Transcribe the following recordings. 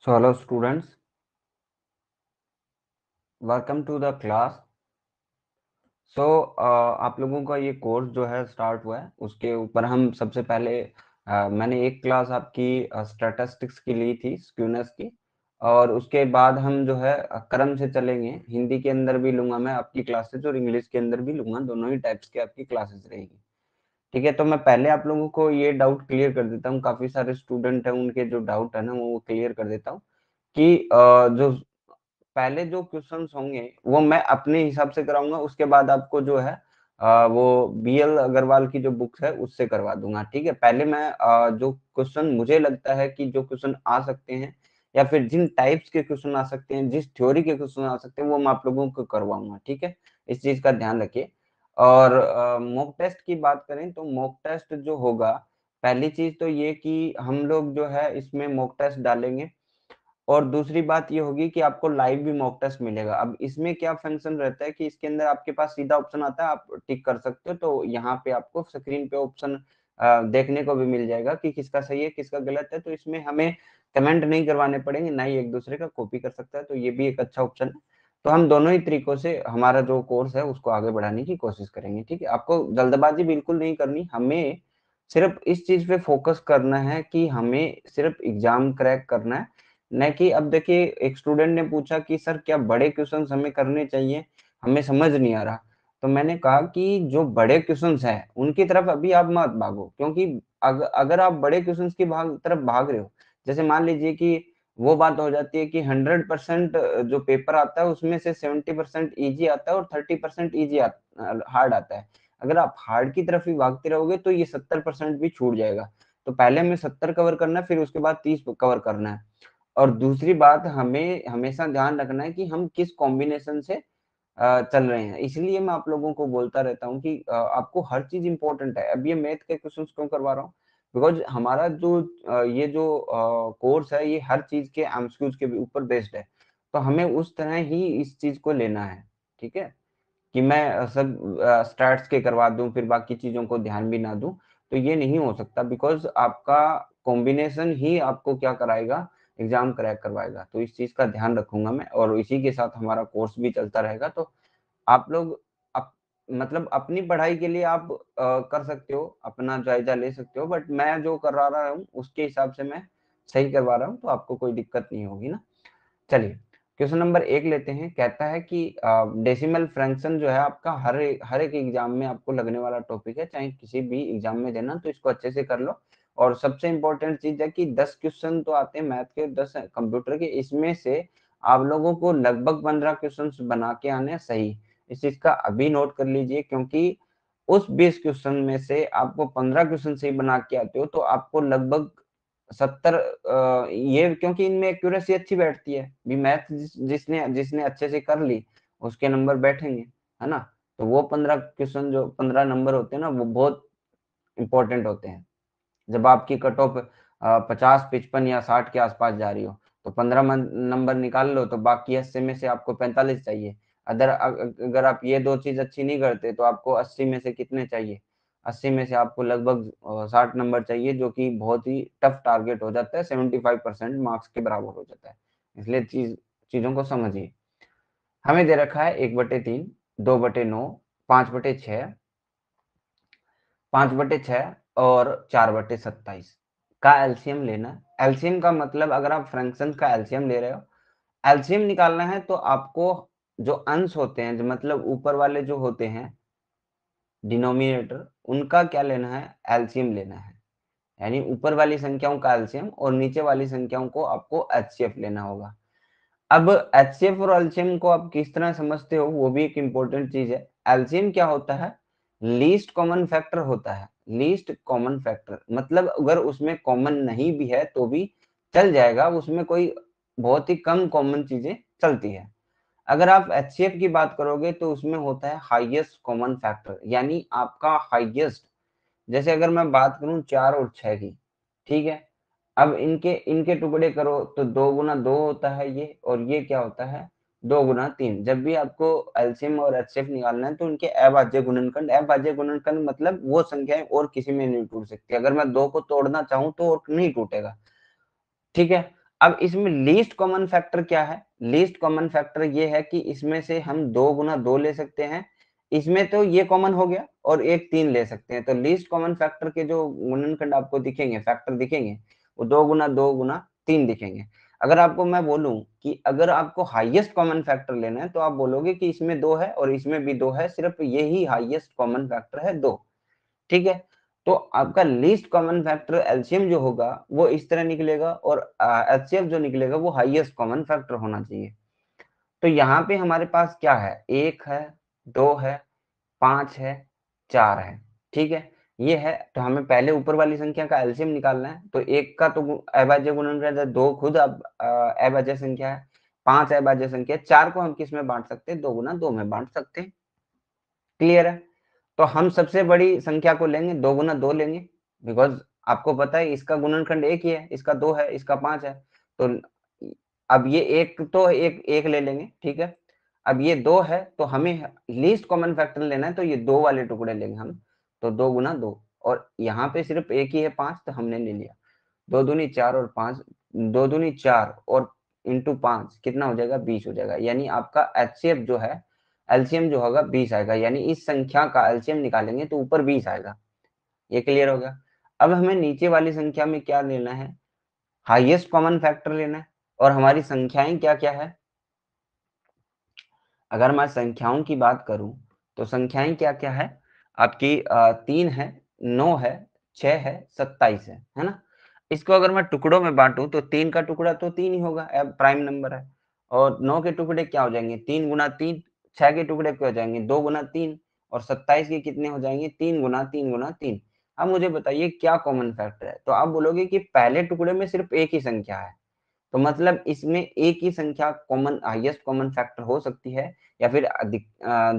So hello students, welcome to the class. So आप लोगों का ये कोर्स जो है स्टार्ट हुआ है, उसके ऊपर हम सबसे पहले मैंने एक क्लास आपकी स्टैटिस्टिक्स की ली थी, स्क्यूनेस की, और उसके बाद हम जो है क्रम से चलेंगे। हिंदी के अंदर भी लूंगा मैं आपकी क्लासेस और इंग्लिश के अंदर भी लूंगा, दोनों ही टाइप्स की आपकी क्लासेस रहेगी। ठीक है, तो मैं पहले आप लोगों को ये डाउट क्लियर कर देता हूँ। काफी सारे स्टूडेंट हैं, उनके जो डाउट है ना वो क्लियर कर देता हूँ कि जो पहले जो क्वेश्चंस होंगे वो मैं अपने हिसाब से कराऊंगा, उसके बाद आपको जो है वो बीएल अग्रवाल की जो बुक है उससे करवा दूंगा। ठीक है, पहले मैं जो क्वेश्चन मुझे लगता है कि जो क्वेश्चन आ सकते हैं या फिर जिन टाइप्स के क्वेश्चन आ सकते हैं, जिस थ्योरी के क्वेश्चन आ सकते हैं, वो मैं आप लोगों को करवाऊंगा। ठीक है, इस चीज का ध्यान रखिए। और मॉक टेस्ट की बात करें तो मॉक टेस्ट जो होगा, पहली चीज तो ये कि हम लोग जो है इसमें मॉक टेस्ट डालेंगे, और दूसरी बात ये होगी कि आपको लाइव भी मॉक टेस्ट मिलेगा। अब इसमें क्या फंक्शन रहता है कि इसके अंदर आपके पास सीधा ऑप्शन आता है, आप टिक कर सकते हो, तो यहाँ पे आपको स्क्रीन पे ऑप्शन देखने को भी मिल जाएगा कि किसका सही है किसका गलत है। तो इसमें हमें कमेंट नहीं करवाने पड़ेंगे, ना ही एक दूसरे का कॉपी कर सकता है, तो ये भी एक अच्छा ऑप्शन है। तो हम दोनों ही तरीकों से हमारा जो कोर्स है उसको आगे बढ़ाने की कोशिश करेंगे। ठीक है, आपको जल्दबाजी बिल्कुल नहीं करनी, हमें सिर्फ इस चीज पे फोकस करना है कि हमें सिर्फ एग्जाम क्रैक करना है। न कि अब देखिए, एक स्टूडेंट ने पूछा कि सर क्या बड़े क्वेश्चंस हमें करने चाहिए, हमें समझ नहीं आ रहा। तो मैंने कहा कि जो बड़े क्वेश्चंस हैं उनकी तरफ अभी आप मत भागो, क्योंकि अगर आप बड़े क्वेश्चंस की तरफ भाग रहे हो, जैसे मान लीजिए कि वो बात हो जाती है कि 100% जो पेपर आता है उसमें से 70% इजी आता है और 30% इजी हार्ड आता है। अगर आप हार्ड की तरफ ही भागते रहोगे तो ये 70% भी छूट जाएगा। तो पहले हमें 70 कवर करना है, फिर उसके बाद 30 कवर करना है। और दूसरी बात, हमें हमेशा ध्यान रखना है कि हम किस कॉम्बिनेशन से चल रहे हैं। इसलिए मैं आप लोगों को बोलता रहता हूँ कि आपको हर चीज इंपॉर्टेंट है। अब ये मैथ के क्वेश्चंस क्यों करवा रहा हूँ, बिकॉज हमारा जो ये जो कोर्स है ये हर चीज के एमसीक्यूज के ऊपर बेस्ड है। तो हमें उस तरह ही इस चीज को लेना है। ठीक है, कि मैं सब स्टार्ट्स के करवा दूं फिर बाकी चीजों को ध्यान भी ना दूं, तो ये नहीं हो सकता। बिकॉज आपका कॉम्बिनेशन ही आपको क्या कराएगा, एग्जाम क्रैक करवाएगा। तो इस चीज का ध्यान रखूंगा मैं, और इसी के साथ हमारा कोर्स भी चलता रहेगा। तो आप लोग मतलब अपनी पढ़ाई के लिए आप कर सकते हो, अपना जायजा ले सकते हो, बट मैं जो करवा रहा हूँ उसके हिसाब से मैं सही करवा रहा हूँ, तो आपको कोई दिक्कत नहीं होगी ना। चलिए, क्वेश्चन नंबर 1 लेते हैं। कहता है कि डेसिमल फ्रैक्शन जो है आपका हर एक एग्जाम में आपको लगने वाला टॉपिक है, चाहे किसी भी एग्जाम में देना, तो इसको अच्छे से कर लो। और सबसे इंपॉर्टेंट चीज है कि 10 क्वेश्चन तो आते हैं मैथ के, 10 कंप्यूटर के, इसमें से आप लोगों को लगभग 15 क्वेश्चन बना के आने हैं सही। इस चीज का अभी नोट कर लीजिए, क्योंकि उस 20 क्वेश्चन में से आपको 15 क्वेश्चन सही बना के आते हो तो आपको लगभग 70, ये क्योंकि इनमें एक्यूरेसी अच्छी बैठती है भी। मैथ जिसने जिसने अच्छे से कर ली उसके नंबर बैठेंगे, है ना। तो वो 15 क्वेश्चन, जो 15 नंबर होते हैं ना, वो बहुत इंपॉर्टेंट होते हैं। जब आपकी कट ऑफ 50, 55 या 60 के आसपास जा रही हो, तो 15 नंबर निकाल लो, तो बाकी 80 में से आपको 45 चाहिए। अगर आप ये दो चीज अच्छी नहीं करते तो आपको 80 में से कितने चाहिए, 80 में से आपको लगभग 60 नंबर चाहिए, जो कि बहुत ही टफ टारगेट हो जाता है, 75% मार्क्स के बराबर हो जाता है। इसलिए चीजों को समझिए। हमें दे रखा है 1/3, 2/9, 5/6, 5/6 और 4/27 का एलसीएम लेना है। एलसीएम का मतलब, अगर आप फ्रैक्शन का एलसीएम ले रहे हो, एलसीएम निकालना है, तो आपको जो अंश होते हैं, जो मतलब ऊपर वाले जो होते हैं डिनोमिनेटर, उनका क्या लेना है, एलसीएम लेना है। यानी ऊपर वाली संख्याओं का एलसीएम और नीचे वाली संख्याओं को आपको एचसीएफ लेना होगा। अब एचसीएफ और एलसीएम को आप किस तरह समझते हो, वो भी एक इंपॉर्टेंट चीज है। एलसीएम क्या होता है, लीस्ट कॉमन फैक्टर होता है। लीस्ट कॉमन फैक्टर मतलब अगर उसमें कॉमन नहीं भी है तो भी चल जाएगा, उसमें कोई बहुत ही कम कॉमन चीजें चलती है। अगर आप एचसीएफ की बात करोगे तो उसमें होता है हाईएस्ट कॉमन फैक्टर, यानी आपका हाईएस्ट। जैसे अगर मैं बात करूं 4 और 6 की, ठीक है, अब इनके इनके टुकड़े करो तो 2 × 2 होता है ये, और ये क्या होता है, 2 × 3। जब भी आपको एलसीएम और एचसीएफ निकालना है तो इनके अभाज्य गुणनखंड, अभाज्य गुणनखंड मतलब वो संख्याएं और किसी में नहीं टूट सकती। अगर मैं 2 को तोड़ना चाहूं तो और नहीं टूटेगा। ठीक है, अब इसमें लीस्ट कॉमन फैक्टर क्या है? लीस्ट कॉमन फैक्टर ये है कि इसमें से हम 2 गुना 2 ले सकते हैं, इसमें तो ये कॉमन हो गया, और एक 3 ले सकते हैं। तो लीस्ट कॉमन फैक्टर के जो गुणनखंड आपको दिखेंगे, फैक्टर दिखेंगे, वो 2 गुना 3 दिखेंगे। अगर आपको मैं बोलूं कि अगर आपको हाईएस्ट कॉमन फैक्टर लेना है, तो आप बोलोगे कि इसमें 2 है और इसमें भी 2 है, सिर्फ यही हाईएस्ट कॉमन फैक्टर है 2। ठीक है, तो आपका लीस्ट कॉमन फैक्टर एलसीएम जो होगा वो इस तरह निकलेगा, और एचसीएफ जो निकलेगा वो हाईएस्ट कॉमन फैक्टर होना चाहिए। तो यहाँ पे हमारे पास क्या है? 1 है, 2 है, 5 है, 4 है। ठीक है, ये है। तो हमें पहले ऊपर वाली संख्या का एलसीएम निकालना है। तो 1 का तो अभाज्य गुणनखंड है, 2 खुद अब अभाज्य संख्या है, 5 अभाज्य संख्या है, 4 को हम किस में बांट सकते हैं? 2 गुना 2 में बांट सकते हैं। क्लियर है? तो हम सबसे बड़ी संख्या को लेंगे, 2 गुना 2 लेंगे, बिकॉज आपको पता है इसका गुणनखंड 1 ही है, इसका 2 है, इसका 5 है। तो अब ये एक तो एक ले लेंगे। ठीक है, अब ये 2 है, तो हमें लीस्ट कॉमन फैक्टर लेना है, तो ये 2 वाले टुकड़े लेंगे हम। तो 2 गुना 2, और यहाँ पे सिर्फ एक ही है 5, तो हमने ले लिया। 2 दूनी 4 और 5, 2 दूनी 4 और इंटू 5 कितना हो जाएगा? 20 हो जाएगा। यानी आपका एचसीएफ जो है, एलसीएम जो होगा 20 आएगा। यानी इस संख्या का एलसीएम निकालेंगे तो ऊपर 20 आएगा। ये क्लियर हो गया? अब हमें नीचे वाली संख्या में क्या लेना है? हाईएस्ट कॉमन फैक्टर लेना है। और हमारी संख्याएं क्या क्या है? अगर मैं संख्याओं की बात करूं, तो संख्याएं क्या क्या है आपकी? 3 है, 9 है, 6 है, 27 है ना? इसको अगर मैं टुकड़ों में बांटूं, तो 3 का टुकड़ा तो 3 ही होगा, अब प्राइम नंबर है। और 9 के टुकड़े क्या हो जाएंगे? 3 गुना 3। 6 के टुकड़े क्या हो जाएंगे? 2 गुना 3। और 27 के कितने हो जाएंगे? 3 गुना 3 गुना 3। अब मुझे बताइए क्या कॉमन फैक्टर है? तो आप बोलोगे कि पहले टुकड़े में सिर्फ एक ही संख्या है, तो मतलब इसमें एक ही संख्या कॉमन हाईएस्ट कॉमन फैक्टर हो सकती है, या फिर अधिक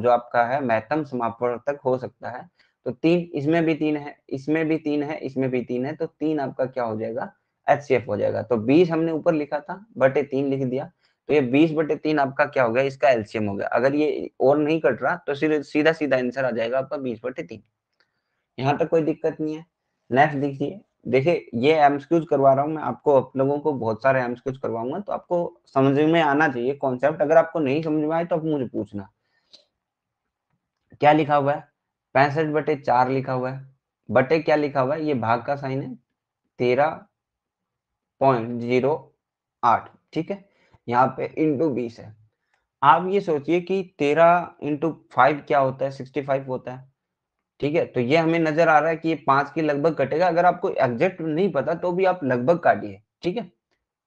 जो आपका है महत्तम समापवर्तक हो सकता है। तो 3, इसमें भी 3 है, इसमें भी 3 है, इसमें भी 3 है, तो 3 आपका क्या हो जाएगा? एचसीएफ हो जाएगा। तो 20 हमने ऊपर लिखा था, बटे 3 लिख दिया, तो ये 20 बटे 3 आपका क्या हो गया? इसका एलसीएम हो गया। अगर ये और नहीं कट रहा, तो सीधा सीधा आंसर आ जाएगा आपका 20 बटे 3। यहाँ तक कोई दिक्कत नहीं है। नेक्स्ट देखिए, देखिए ये एमसीक्यूज करवा रहा हूँ मैं आपको, आप लोगों को बहुत सारे एमसीक्यूज करवाऊंगा, तो आपको समझ में आना चाहिए कॉन्सेप्ट। अगर आपको नहीं समझ में आए तो आप मुझे पूछना। क्या लिखा हुआ है? 65/4 लिखा हुआ है, बटे क्या लिखा हुआ है? ये भाग का साइन है, 13.08। ठीक है, यहाँ पे इंटू 20 है। आप ये सोचिए कि 13 इंटू 5 क्या होता है? 65 होता है। ठीक है, तो ये हमें नजर आ रहा है कि ये 5 के लगभग कटेगा। अगर आपको एग्जैक्ट नहीं पता तो भी आप लगभग काटिए। ठीक है,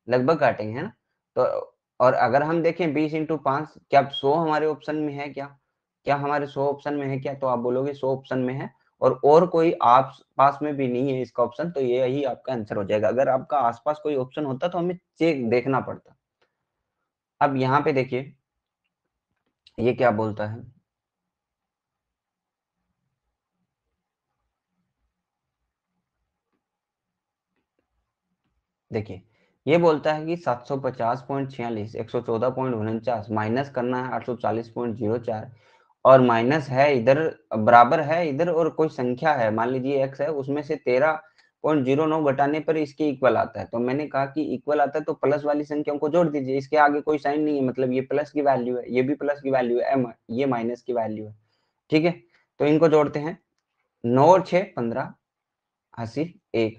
लगभग काटेंगे, है ना? तो और अगर हम देखें 20 इंटू 5, क्या 100 हमारे ऑप्शन में है? क्या क्या हमारे 100 ऑप्शन में है क्या? तो आप बोलोगे 100 ऑप्शन में है, और कोई आप पास में भी नहीं है इसका ऑप्शन, तो ये ही आपका आंसर हो जाएगा। अगर आपका आसपास कोई ऑप्शन होता तो हमें चेक देखना पड़ता। अब यहाँ पे देखिए ये क्या बोलता है। देखिए ये बोलता है कि 750.46, 114.49 माइनस करना है 840.04, और माइनस है इधर, बराबर है इधर, और कोई संख्या है, मान लीजिए x है, उसमें से 13.09 घटाने पर इसके इक्वल आता है। तो मैंने कहा कि इक्वल आता है तो प्लस वाली संख्याओं को जोड़ दीजिए, इसके आगे कोई साइन नहीं है, मतलब ये प्लस की वैल्यू है, ये भी प्लस की वैल्यू है, ये माइनस की वैल्यू है। ठीक है, तो इनको जोड़ते हैं। 9 और 6 15, 80, 1,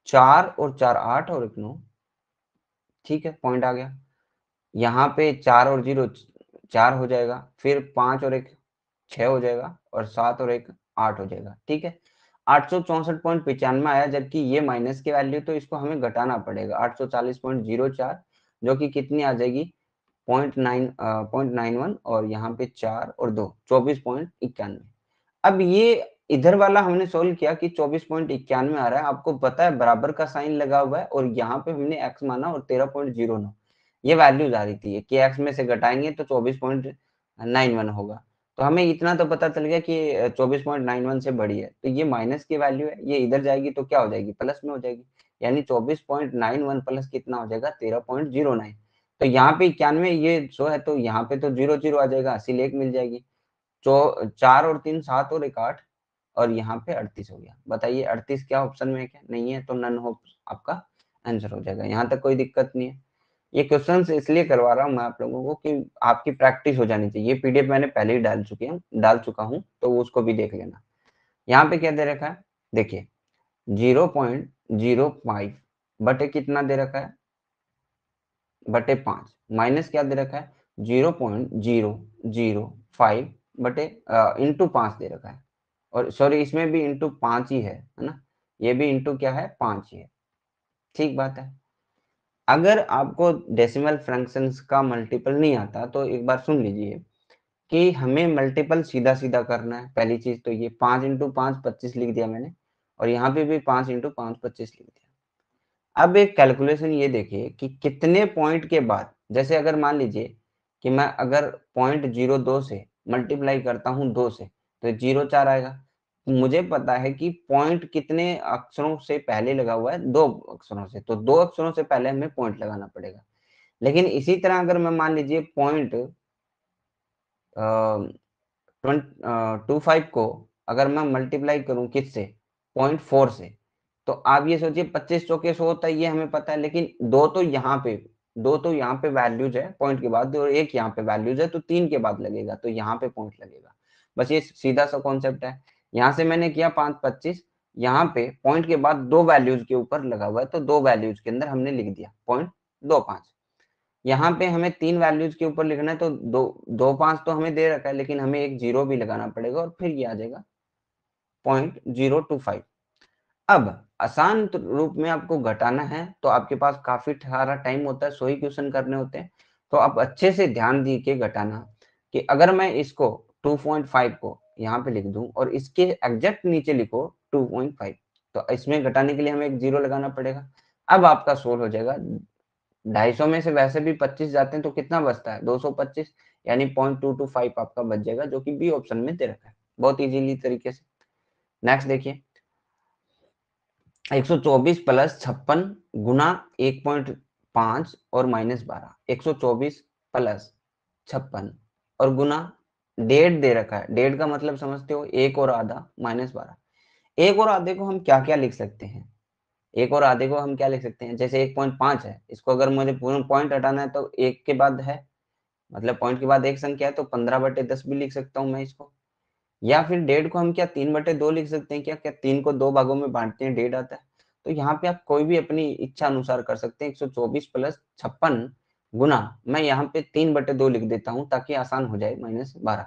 4 और 4 8 और 1 9। ठीक है, पॉइंट आ गया। यहाँ पे 4 और 0 4 हो जाएगा, फिर 5 और 1 6 हो जाएगा, और 7 और 1 8 हो जाएगा। ठीक है, 864.95 आया, जबकि ये माइनस की वैल्यू, तो इसको हमें घटाना पड़ेगा 840.04, जो कि कितनी आ जाएगी? 0.91, और यहाँ पे 4 और 2 24.91। अब ये इधर वाला हमने सोल्व किया कि 24.91 आ रहा है, आपको पता है बराबर का साइन लगा हुआ है, और यहाँ पे हमने x माना और 13.09 ये वैल्यूज आ रही थी कि x में से घटाएंगे तो 24.91 होगा। तो हमें इतना तो पता चल गया कि 24.91 से बड़ी है, तो ये माइनस की वैल्यू है, ये इधर जाएगी तो क्या हो जाएगी? प्लस में हो जाएगी। यानी 24.91 प्लस कितना हो जाएगा? 13.09। तो यहाँ पे 91, ये 100 है, तो यहाँ पे तो 0 0 आ जाएगा, अस्सी लेख मिल जाएगी। 4 और 3 7 और 1 8, और यहाँ पे 38 हो गया। बताइए 38 क्या ऑप्शन में है? क्या नहीं है, तो नन हो आपका आंसर हो जाएगा। यहाँ तक कोई दिक्कत नहीं है। ये क्वेश्चंस इसलिए करवा रहा हूँ मैं आप लोगों को कि आपकी प्रैक्टिस हो जानी चाहिए। ये पीडीएफ मैंने पहले ही डाल चुका हूँ, तो उसको भी देख लेना। यहाँ पे क्या दे रखा है, देखिए 0.05 बटे कितना दे रखा है, बटे 5, माइनस क्या दे रखा है 0.005 बटे इंटू 5 दे रखा है, और सॉरी इसमें भी इंटू 5 ही है ना, ये भी इंटू क्या है 5 ही है। ठीक बात है। अगर आपको डेसिमल फ्रैक्शंस का मल्टीपल नहीं आता तो एक बार सुन लीजिए कि हमें मल्टीपल सीधा सीधा करना है। पहली चीज तो ये 5 इंटू 5 25 लिख दिया मैंने, और यहाँ पे भी 5 इंटू 5 25 लिख दिया। अब एक कैलकुलेशन ये देखिए कि कितने पॉइंट के बाद, जैसे अगर मान लीजिए कि मैं अगर 0.02 से मल्टीप्लाई करता हूँ 2 से तो 0.4 आएगा। मुझे पता है कि पॉइंट कितने अक्षरों से पहले लगा हुआ है, 2 अक्षरों से, तो 2 अक्षरों से पहले हमें पॉइंट लगाना पड़ेगा। लेकिन इसी तरह अगर मैं मान लीजिए पॉइंट 25 को अगर मैं मल्टीप्लाई करूं किससे 0.4 से, तो आप ये सोचिए 25 चौके 100 होता है, ये हमें पता है, लेकिन दो तो यहाँ पे वैल्यूज है पॉइंट के बाद, और एक यहाँ पे वैल्यूज है, तो 3 के बाद लगेगा, तो यहाँ पे पॉइंट लगेगा। बस ये सीधा सा कॉन्सेप्ट है। यहाँ से मैंने किया 5 25, यहाँ पे पॉइंट के बाद 2 वैल्यूज के ऊपर लगा हुआ है, तो 2 वैल्यूज के अंदर हमने लिख दिया 0.25। यहाँ पे हमें 3 वैल्यूज के ऊपर लिखना है, तो 2.5 तो हमें दे रखा है, लेकिन हमें एक 0 भी लगाना पड़ेगा, और फिर ये आ जाएगा 0.025। अब आसान रूप में आपको घटाना है तो आपके पास काफी सारा टाइम होता है, 100 ही क्वेश्चन करने होते हैं, तो आप अच्छे से ध्यान दी के घटाना कि अगर मैं इसको 2.5 को यहाँ पे लिख दूं और इसके एग्जैक्ट नीचे लिखो 2.5, तो इसमें घटाने के लिए हमें एक 0 लगाना पड़ेगा। अब आपका सोल्व हो जाएगा। 250 में से वैसे भी 25 जाते हैं, तो कितना बचता है 225, यानी 0.225 आपका बच जाएगा, जो कि बी ऑप्शन में दे रखा है बहुत इजीली तरीके से। नेक्स्ट देखिए 124 प्लस 56 गुना 1.5 और माइनस 12, 124 प्लस 56 और गुना 1.5 दे रखा है। 1.5 का मतलब समझते हो, 1 और आधा माइनस 12। एक और आधे को हम क्या क्या लिख सकते हैं, एक और आधे को हम क्या लिख सकते हैं, जैसे 1.5 है, इसको अगर मुझे पूर्ण पॉइंट हटाना है तो एक के बाद है, मतलब पॉइंट के बाद एक संख्या है, तो 15/10 भी लिख सकता हूँ मैं इसको। या फिर 1.5 को हम क्या 3/2 लिख सकते हैं, क्या क्या 3 को 2 भागों में बांटते हैं 1.5 आता है। तो यहाँ पे आप कोई भी अपनी इच्छा अनुसार कर सकते हैं। 124 प्लस 56 गुना, मैं यहाँ पे 3/2 लिख देता हूँ ताकि आसान हो जाए, -12,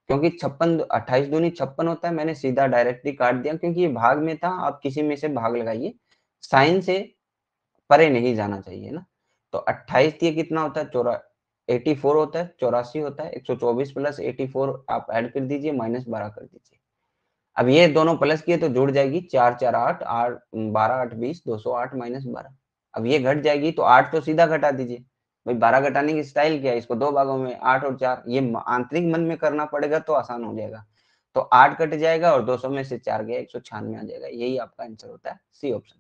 क्योंकि 56 28 दूनी 56 होता है, मैंने सीधा डायरेक्टली काट दिया क्योंकि ये भाग में था। आप किसी में से भाग लगाइए, साइन से परे नहीं जाना चाहिए ना। तो 28 ये कितना होता है 84 होता है, 84 होता है। 124 प्लस 84 आप ऐड कर दीजिए, -12 कर दीजिए। अब ये दोनों प्लस किए तो जुड़ जाएगी, 4 4 8 8 12 8 20 208 -12। अब ये घट जाएगी तो 8 तो सीधा घटा दीजिए भाई, 12 घटाने की स्टाइल क्या है, इसको 2 भागों में 8 और 4, ये आंतरिक मन में करना पड़ेगा तो आसान हो जाएगा। तो 8 कट जाएगा और 200 में से 4 गया, 196 आ जाएगा। यही आपका आंसर होता है, सी ऑप्शन।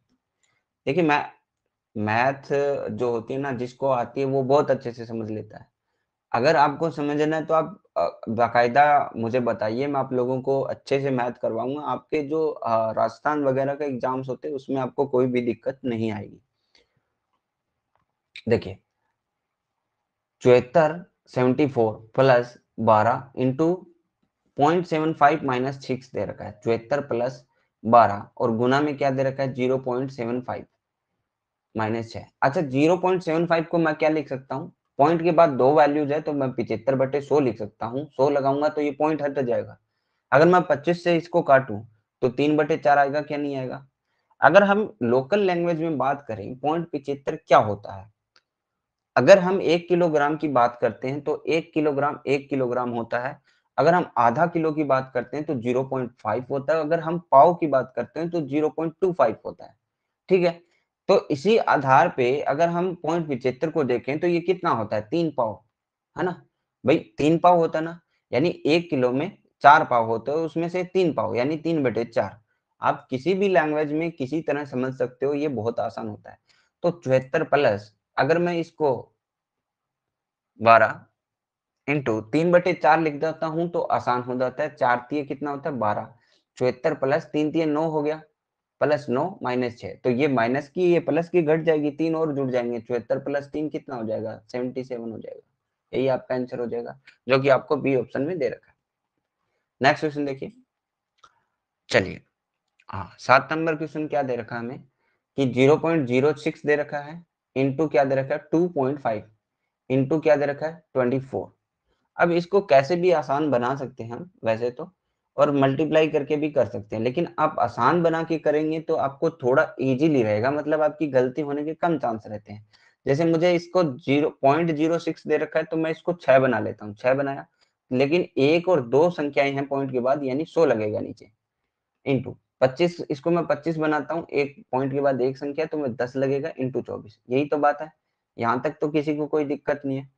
देखिए मैथ जो होती है ना, जिसको आती है वो बहुत अच्छे से समझ लेता है। अगर आपको समझना है तो आप बाकायदा मुझे बताइए, मैं आप लोगों को अच्छे से मैथ करवाऊंगा। आपके जो राजस्थान वगैरह के एग्जाम्स होते हैं उसमें आपको कोई भी दिक्कत नहीं आएगी। देखिए 74 74 प्लस 12 इंटू 0.75 माइनस 6 दे रखा है। 74 प्लस 12 और गुना में क्या दे रखा है 0.75 -6। अच्छा 0.75 को मैं क्या लिख सकता हूँ, पॉइंट के बाद 2 वैल्यूज है तो मैं 75/100 लिख सकता हूँ। 100 लगाऊंगा तो ये पॉइंट हट जाएगा। अगर मैं 25 से इसको काटूं तो 3/4 आएगा, क्या नहीं आएगा। अगर हम लोकल लैंग्वेज में बात करें 0.75 क्या होता है, अगर हम 1 किलोग्राम की बात करते हैं तो 1 किलोग्राम होता है। अगर हम आधा किलो की बात करते हैं तो 0.5 होता है। अगर हम पाव की बात करते हैं तो 0.25 होता है। ठीक है, तो इसी आधार पे अगर हम 0.75 को देखें तो ये कितना होता है 3 पाव, है ना भाई, 3 पाव होता है ना, यानी 1 किलो में 4 पाव होते हैं, उसमें से 3 पाव यानी 3/4। आप किसी भी लैंग्वेज में किसी तरह समझ सकते हो, ये बहुत आसान होता है। तो 74 प्लस, अगर मैं इसको 12 इंटू 3/4 लिख देता हूं तो आसान हो जाता है। 4 तिये कितना होता है 12, 74 प्लस 3 तिये 9 हो गया, +9 -6, तो ये माइनस की ये प्लस की घट जाएगी, 3 और जुड़ जाएंगे, 74 + 3 कितना हो जाएगा, 77 हो जाएगा। यही आपका आंसर हो जाएगा, जो कि आपको बी ऑप्शन में दे रखा है। नेक्स्ट क्वेश्चन देखिए, चलिए हाँ 7 नंबर क्वेश्चन क्या दे रखा है हमें कि 0.06 दे रखा है, इंटू क्या दे रखा है 2.5, इंटू क्या दे रखा है 24। अब इसको कैसे भी आसान बना सकते हैं हम वैसे तो, और मल्टीप्लाई करके भी कर सकते हैं, लेकिन आप आसान बना के करेंगे तो आपको थोड़ा इजीली रहेगा, मतलब आपकी गलती होने के कम चांस रहते हैं। जैसे मुझे इसको 0.06 दे रखा है तो मैं इसको 6 बना लेता हूँ, 6 बनाया, लेकिन एक और दो संख्याएं हैं पॉइंट के बाद, यानी 100 लगेगा नीचे, इंटू 25, इसको मैं 25 बनाता हूँ, एक पॉइंट के बाद एक संख्या, तो मैं 10 लगेगा, इंटू 24। यही तो बात है, यहाँ तक तो किसी को कोई दिक्कत नहीं है।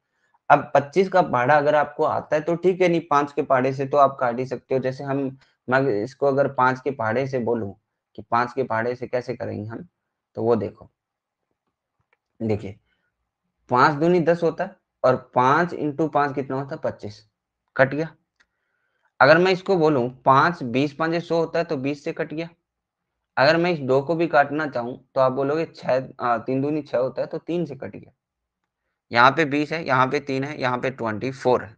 अब 25 का पहाड़ा अगर आपको आता है तो ठीक है, नहीं 5 के पहाड़े से तो आप काट ही सकते हो। जैसे मैं इसको अगर 5 के पहाड़े से बोलूं कि 5 के पहाड़े से कैसे करेंगे हम, तो वो देखो, देखिए 5 दूनी 10 होता है, और 5 इंटू 5 कितना होता है 25, कट गया। अगर मैं इसको बोलूं 5 20 5 100 होता है, तो 20 से कट गया। अगर मैं इस 2 को भी काटना चाहूं तो आप बोलोगे 3 दूनी 6 होता है, तो 3 से कट गया। यहाँ पे 20 है, यहाँ पे 3 है, यहाँ पे 24 है।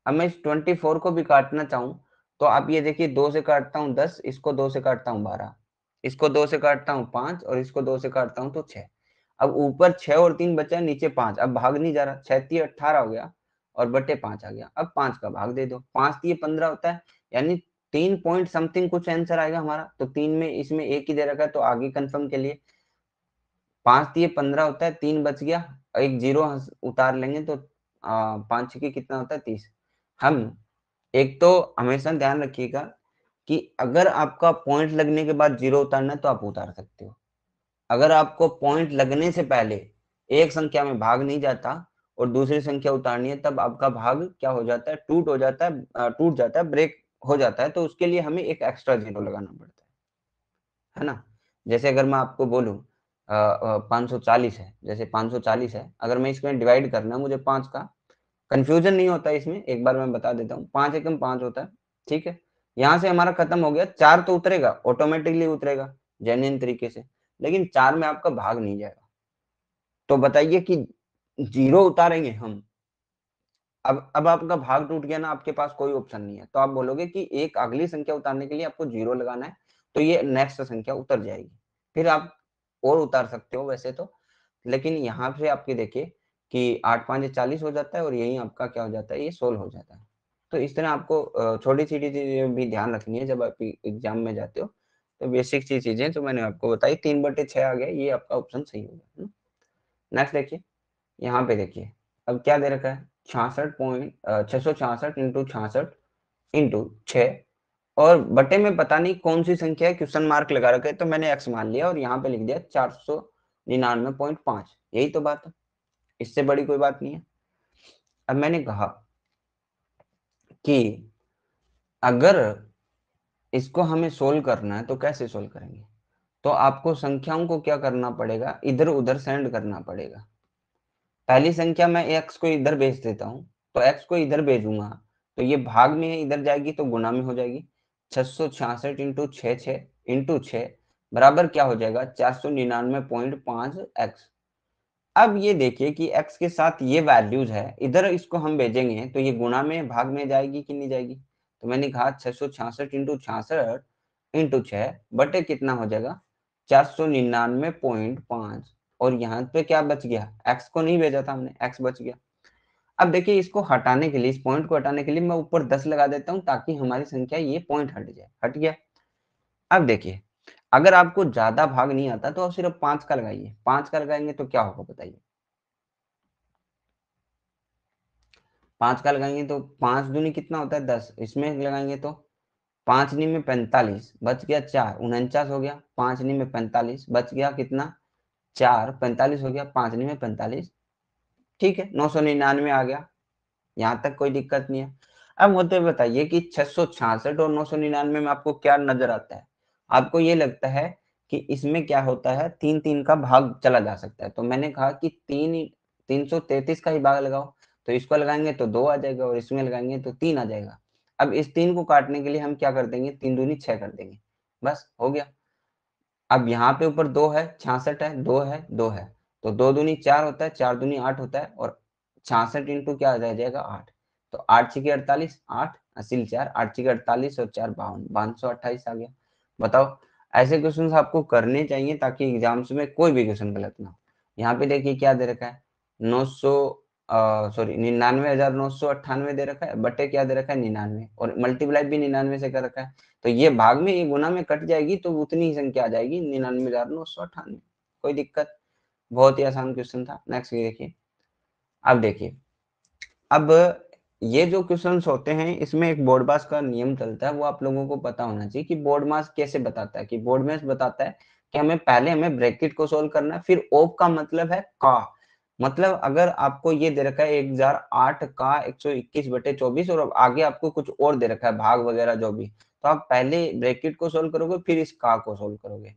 अब मैं इस 24 को भी काटना चाहूं तो आप ये देखिए, 2 से काटता हूँ 10, इसको 2 से काटता हूँ 12, इसको 2 से काटता हूँ 5, और इसको 2 से काटता हूँ तो 6। अब ऊपर 6 और 3 बचा, नीचे 5, अब भाग नहीं जा रहा, 6 3 18 हो गया, और बटे 5 आ गया। अब 5 का भाग दे दो, 5 3 15 होता है, यानी 3 पॉइंट समथिंग कुछ आंसर आएगा हमारा। तो 3 में इसमें एक ही दे रखा है, तो आगे कंफर्म के लिए 5 3 15 होता है, 3 बच गया, एक जीरो उतार लेंगे तो 5 6 कितना होता है 30। हम एक तो हमेशा ध्यान रखिएगा कि अगर आपका पॉइंट लगने के बाद जीरो उतारना है तो आप उतार सकते हो। अगर आपको पॉइंट लगने से पहले एक संख्या में भाग नहीं जाता और दूसरी संख्या उतारनी है, तब आपका भाग क्या हो जाता है, टूट जाता है, ब्रेक हो जाता है, तो उसके लिए हमें एक एक्स्ट्रा जीरो लगाना पड़ता है ना। जैसे अगर मैं आपको बोलूं 540 है, जैसे 540 है, अगर मैं इसमें डिवाइड करना है मुझे 5 का, कंफ्यूजन नहीं होता इसमें, एक बार मैं बता देता हूँ, 5 एकम 5 होता है, ठीक है। यहाँ से हमारा खत्म हो गया, 4 तो उतरेगा, ऑटोमेटिकली उतरेगा जेन्युइन तरीके से, लेकिन 4 में आपका भाग नहीं जाएगा। तो बताइए कि जीरो उतारेंगे हम, अब आपका भाग टूट गया ना, आपके पास कोई ऑप्शन नहीं है, तो आप बोलोगे कि एक अगली संख्या उतारने के लिए आपको जीरो लगाना है, तो ये नेक्स्ट संख्या उतर जाएगी, फिर आप और उतार सकते हो वैसे तो। लेकिन यहाँ पे आपके देखिए कि 8 5 40 हो जाता है, और यही आपका क्या हो जाता है, ये 16 हो जाता है। तो इस तरह आपको छोटी छोटी चीजें भी ध्यान रखनी है जब आप एग्जाम में जाते हो। तो बेसिक चीजें जो मैंने आपको बताई, 3/6 आ गया, ये आपका ऑप्शन सही होगा। नेक्स्ट देखिए, यहाँ पे देखिए, अब क्या दे रखा है, 666 इंटू 66 इंटू 6, और बटे में पता नहीं कौन सी संख्या है, क्वेश्चन मार्क लगा रखा है, तो मैंने एक्स मान लिया और यहाँ पे लिख दिया 499.5। यही तो बात है, इससे बड़ी कोई बात नहीं है। अब मैंने कहा कि अगर इसको हमें सोल्व करना है तो कैसे सोल्व करेंगे, तो आपको संख्याओं को क्या करना पड़ेगा, इधर उधर सेंड करना पड़ेगा। पहली संख्या मैं x को इधर भेज देता हूँ, तो x को इधर भेजूंगा, तो ये भाग में है, इधर जाएगी तो गुना में हो जाएगी। 666 इंटू 6 इंटू 6 बराबर क्या हो जाएगा, 499.5x। अब ये देखिए कि x के साथ ये वैल्यूज है, इधर इसको हम भेजेंगे तो ये गुना में भाग में जाएगी कि नहीं जाएगी। तो मैंने कहा 666 इंटू 66 इंटू 6 बटे कितना हो जाएगा 499.5, और यहाँ पे क्या बच गया, x को नहीं भेजा था हमने, x बच गया। अब देखिए इसको हटाने के लिए, इस पॉइंट को हटाने के लिए मैं ऊपर 10 लगा देता हूँ, ताकि हमारी संख्या ये पॉइंट हट जाए, हट गया। अब देखिए, अगर आपको ज्यादा भाग नहीं आता तो आप सिर्फ 5 का लगाइए, 5 का लगाएंगे तो क्या होगा बताइए, 5 का लगाएंगे तो 5 दूनी कितना होता है 10, इसमें लगाएंगे तो 5 नी में 45 बच गया 4, 49 हो गया, 5 नी में 45 बच गया कितना 4, 45 हो गया, 5 नी में 45, ठीक है 999 आ गया, यहाँ तक कोई दिक्कत नहीं है। अब मुझे बताइए कि 666 और 999 में आपको क्या नजर आता है, आपको ये लगता है कि इसमें क्या होता है, 3 का भाग चला जा सकता है, तो मैंने कहा कि 333 का ही भाग लगाओ, तो इसको लगाएंगे तो 2 आ जाएगा, और इसमें लगाएंगे तो 3 आ जाएगा। अब इस 3 को काटने के लिए हम क्या कर देंगे, 3 दूनी 6 कर देंगे, बस हो गया। अब यहाँ पे ऊपर 2 है, 66 है, 2 है, 2 है, तो 2 दूनी 4 होता है, 4 दूनी 8 होता है, और 66 इंटू क्या आ जाएगा 8, तो 8 छीके 48, 8 असील 4, 8 छीके 48 और 4 52, 528 आ गया। बताओ, ऐसे क्वेश्चन आपको करने चाहिए ताकि एग्जाम्स में कोई भी क्वेश्चन गलत ना हो। यहाँ पे देखिए क्या दे रखा है, 900 सॉरी 99,998 दे रखा है, बटे क्या दे रखा है 99, और मल्टीप्लाई भी 99 से कर रखा है, तो ये भाग में ये गुना में कट जाएगी तो उतनी ही संख्या आ जाएगी 99,998। कोई दिक्कत, बहुत ही आसान क्वेश्चन था। नेक्स्ट ये देखिए, अब देखिए, अब ये जो क्वेश्चंस होते हैं इसमें एक बोर्ड मास का नियम चलता है, वो आप लोगों को पता होना चाहिए कि बोर्ड मास कैसे बताता है। कि बोर्ड मास बताता है कि हमें ब्रैकेट को सोल्व करना है, फिर ऑफ का मतलब है का, मतलब अगर आपको ये दे रखा है 1008 का 121/24 और अब आगे आपको कुछ और दे रखा है भाग वगैरह जो भी, तो आप पहले ब्रैकेट को सोल्व करोगे, फिर इस का को सोल्व करोगे,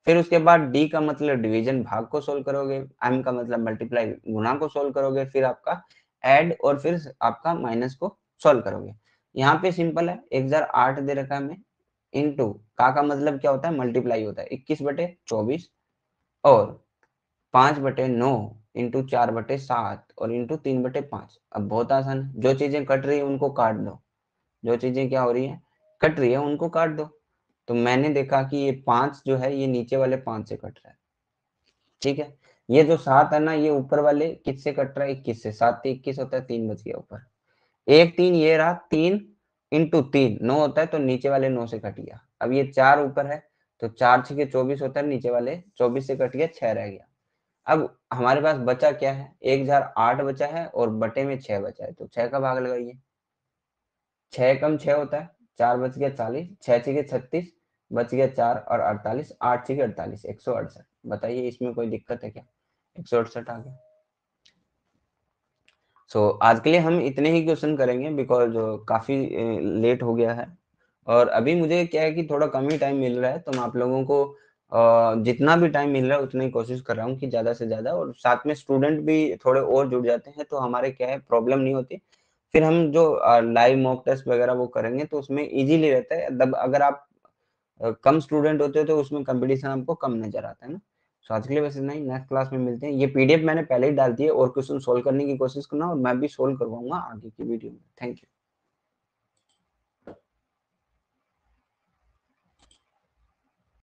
फिर उसके बाद डी का मतलब डिवीजन भाग को सोल्व करोगे, एम का मतलब मल्टीप्लाई गुना को सोल्व करोगे, फिर आपका ऐड और फिर आपका माइनस को सॉल्व करोगे। यहाँ पे सिंपल है, 1008 दे रखा है हमें, इंटू का मतलब क्या होता है मल्टीप्लाई होता है 21/24, और 5/9 इंटू 4/7 और इंटू 3/5। अब बहुत आसान है, जो चीजें कट रही है उनको काट दो, जो चीजें क्या हो रही है कट रही है उनको काट दो। तो मैंने देखा कि ये 5 जो है ये नीचे वाले 5 से कट रहा है, ठीक है। ये जो 7 है ना ये ऊपर वाले किससे कट रहा है 21 से, 7 से 21 होता है, 3 बच गया ऊपर, एक 3 ये रहा, 3 इंटू 3 9 होता है, तो नीचे वाले 9 से कट गया। अब ये 4 ऊपर है, तो 4 छके 24 होता है, नीचे वाले 24 से कट गया, 6 रह गया। अब हमारे पास बचा क्या है, 1008 बचा है और बटे में 6 बचा है, तो 6 का भाग लगाइए, 6 कम 6 होता है, 4 बच गया 40, 6 छके 36, बच गया 4 और 48, 8 छके 48, 168। बताइए इसमें कोई दिक्कत है क्या, 168 आ गया। सो आज के लिए हम इतने ही क्वेश्चन करेंगे बिकॉज काफी लेट हो गया है, और अभी मुझे क्या है कि थोड़ा कम ही टाइम मिल रहा है, तो मैं आप लोगों को जितना भी टाइम मिल रहा है उतना ही कोशिश कर रहा हूँ कि ज्यादा से ज्यादा, और साथ में स्टूडेंट भी थोड़े और जुड़ जाते हैं तो हमारे क्या है प्रॉब्लम नहीं होती। फिर हम जो लाइव मॉक टेस्ट वगैरह वो करेंगे तो उसमें इजीली रहता है, अगर आप कम स्टूडेंट होते हो तो उसमें कंपटीशन आपको कम नजर आता है ना। तो आज के लिए बस इतना ही, नेक्स्ट क्लास में मिलते हैं। ये पीडीएफ मैंने पहले ही डाल दी है, और क्वेश्चन सोल्व करने की कोशिश करना, और मैं भी सोल्व करवाऊंगा आगे की वीडियो में। Thank you.